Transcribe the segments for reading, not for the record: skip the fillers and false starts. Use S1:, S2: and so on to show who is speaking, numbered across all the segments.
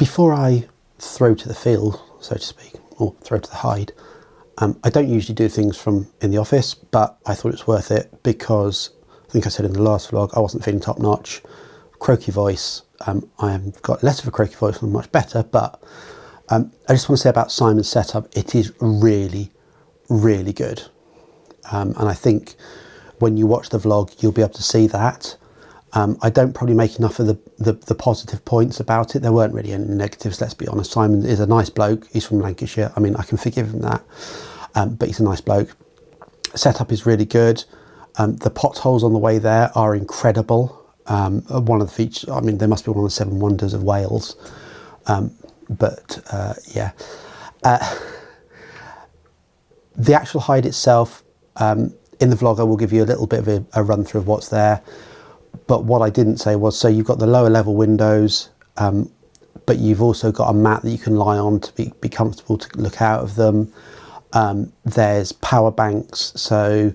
S1: Before I throw to the field, so to speak, or throw to the hide, I don't usually do things from in the office, but I thought it was worth it because I think I said in the last vlog, I wasn't feeling top notch, croaky voice. I've got less of a croaky voice and much better, but I just want to say about Simon's setup, it is really, really good. And I think when you watch the vlog, you'll be able to see that. I don't probably make enough of the positive points about it. There weren't really any negatives, let's be honest. Simon is a nice bloke. He's from Lancashire. I mean, I can forgive him that, but he's a nice bloke. Setup is really good. The potholes on the way there are incredible. One of the features, I mean, they must be one of the 7 wonders of Wales. Yeah. The actual hide itself, in the vlog I will give you a little bit of a run through of what's there. But what I didn't say was, so you've got the lower level windows, but you've also got a mat that you can lie on to be comfortable to look out of them. There's power banks, so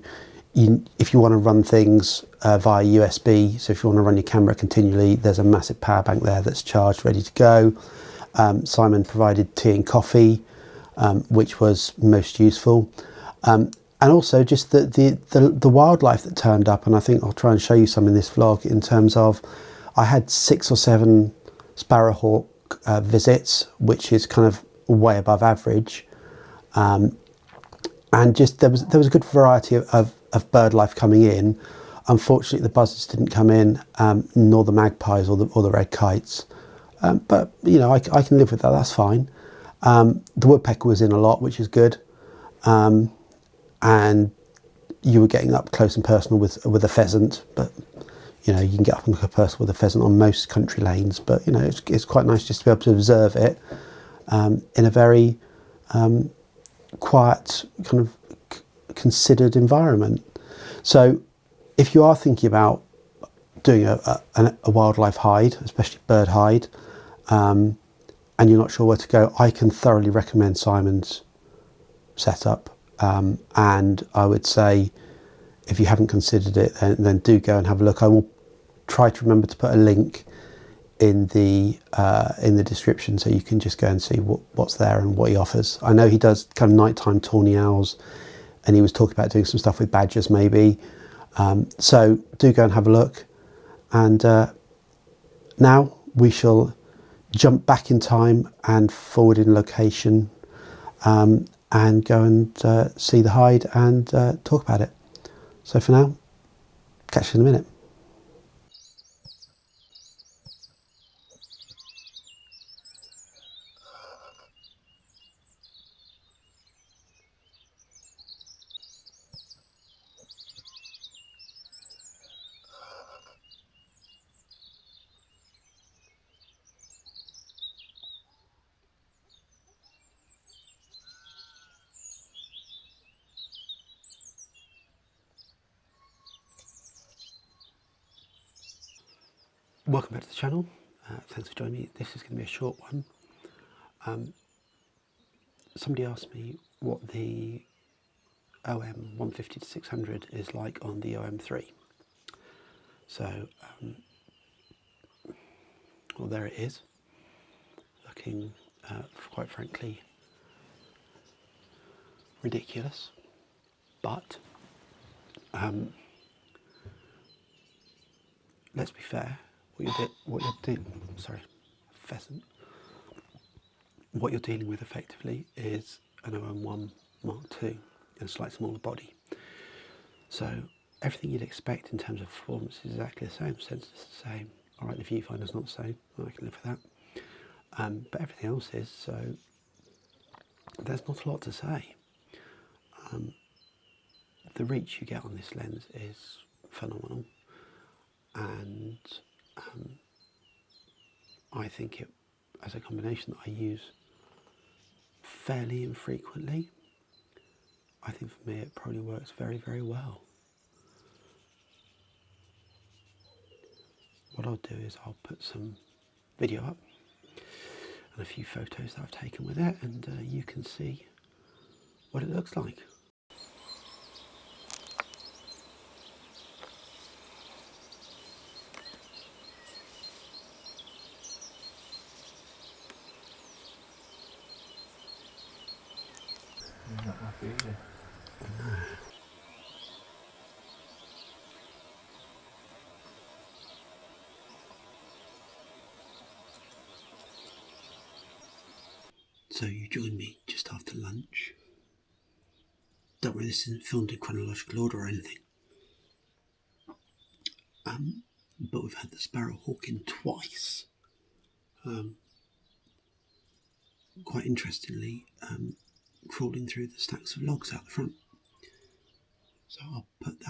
S1: if you want to run things via USB, so if you want to run your camera continually, there's a massive power bank there that's charged, ready to go. Simon provided tea and coffee, which was most useful. And also just the wildlife that turned up, and I think I'll try and show you some in this vlog, in terms of, I had 6 or 7 sparrowhawk visits, which is kind of way above average. And just there was a good variety of bird life coming in. Unfortunately, the buzzards didn't come in, nor the magpies or the red kites. But you know, I can live with that. That's fine. The woodpecker was in a lot, which is good. And you were getting up close and personal with a pheasant, but you know, you can get up and look personal with a pheasant on most country lanes. But you know, it's quite nice just to be able to observe it in a very quiet, kind of considered environment. So if you are thinking about doing a wildlife hide, especially bird hide, and you're not sure where to go, I can thoroughly recommend Simon's setup. And I would say, if you haven't considered it, then do go and have a look. I will try to remember to put a link in the description, so you can just go and see what's there and what he offers. I know he does kind of nighttime tawny owls, and he was talking about doing some stuff with badgers maybe. So do go and have a look. And now we shall jump back in time and forward in location, and go and see the hide and talk about it. So for now, catch you in a minute. Welcome back to the channel. Thanks for joining me. This is going to be a short one. Somebody asked me what the OM-150-600 is like on the OM-3. So, well, there it is, looking quite frankly ridiculous, but let's be fair. What you're dealing with effectively is an OM-1 Mark II in a slightly smaller body. So everything you'd expect in terms of performance is exactly the same. Sensors the same. All right, the viewfinder's not the same. I can live with that. But everything else is. So there's not a lot to say. The reach you get on this lens is phenomenal, and I think it, as a combination that I use fairly infrequently, I think for me it probably works very, very well. What I'll do is I'll put some video up and a few photos that I've taken with it, and you can see what it looks like.
S2: You're not happy, is it?
S1: So you joined me just after lunch. Don't worry, this isn't filmed in chronological order or anything. But we've had the Sparrowhawk in twice. Quite interestingly, crawling through the stacks of logs out the front. So I'll put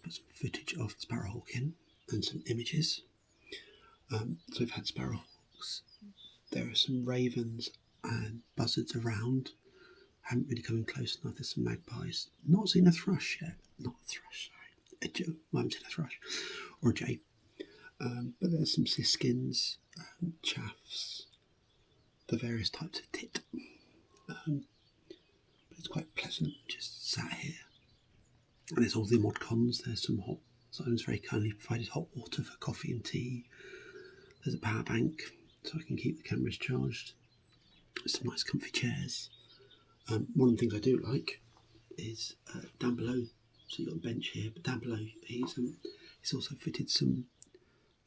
S1: some footage of the Sparrowhawk in and some images. So we've had Sparrowhawks. There are some ravens and buzzards around. Haven't really come in close enough. There's some magpies. Not seen a thrush yet. Not a thrush, sorry. I haven't seen a thrush or a jay. But there's some siskins, chaffs, the various types of tit. But it's quite pleasant just sat here. And there's all the mod cons. There's some hot. Simon's very kindly provided hot water for coffee and tea. There's a power bank so I can keep the cameras charged. There's some nice comfy chairs. One of the things I do like is down below. So you've got a bench here, but down below he's also fitted some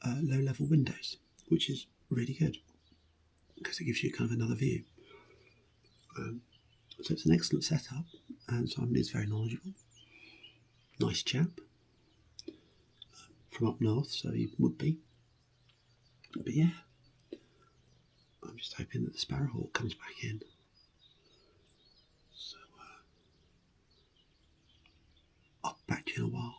S1: low-level windows, which is really good because it gives you kind of another view. So it's an excellent setup, and Simon is very knowledgeable. Nice chap. From up north, so he would be. But yeah, I'm just hoping that the Sparrowhawk comes back in. So I'll be back to you in a while.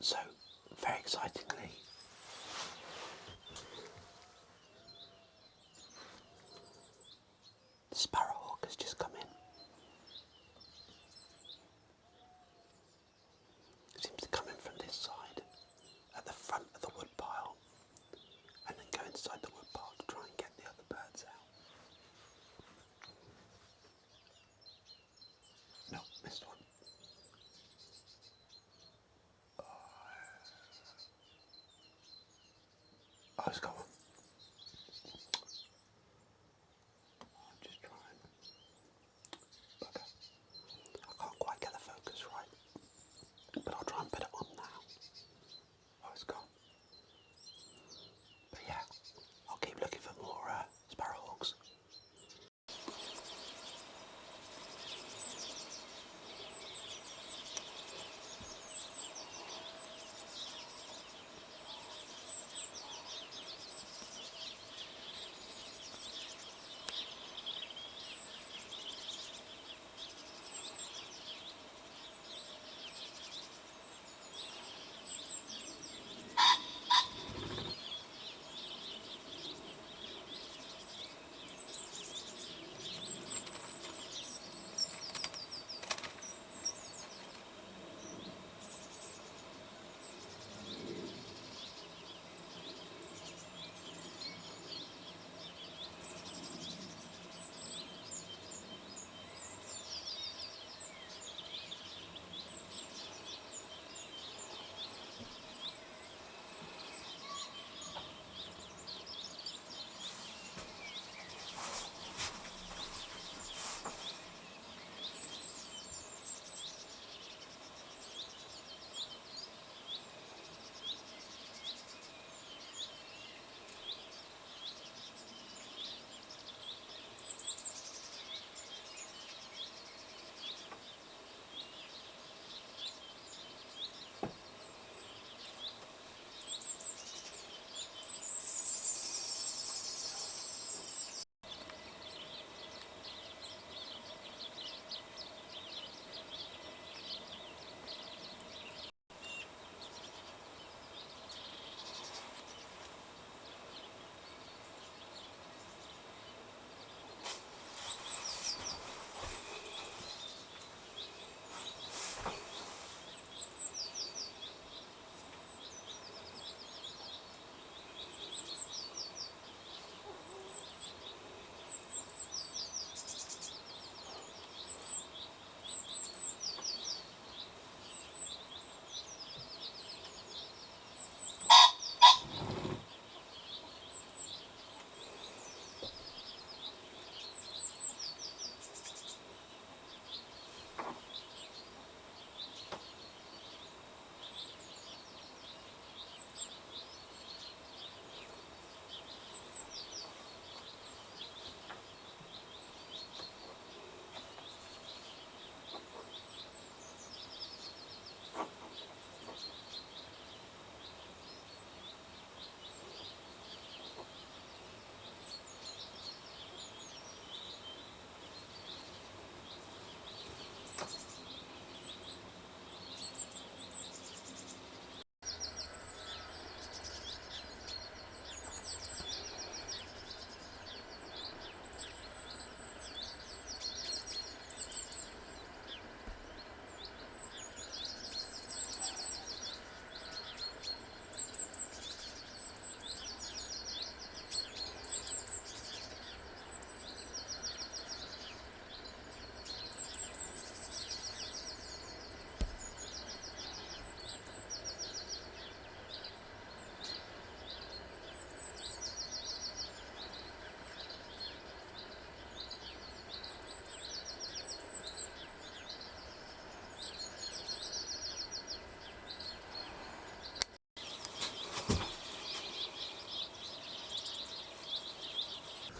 S1: So, very excitingly, the Sparrowhawk has just come in. It seems to come in from this side, at the front of the woodpile, and then go inside the woodpile to try and get the other birds out. No, missed one. Oh, it's got one. I'm just trying. Okay. I can't quite get the focus right, but I'll try and put it on now. Oh, it's gone. But yeah, I'll keep looking for more Sparrowhawks.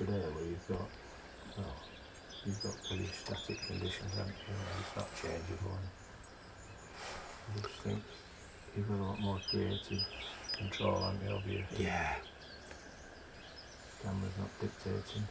S2: today where you've got, well, you've got pretty static conditions, haven't you? It's not changeable. And I just think you've got a lot more creative control, haven't you, over your
S1: Yeah.
S2: camera's not dictating.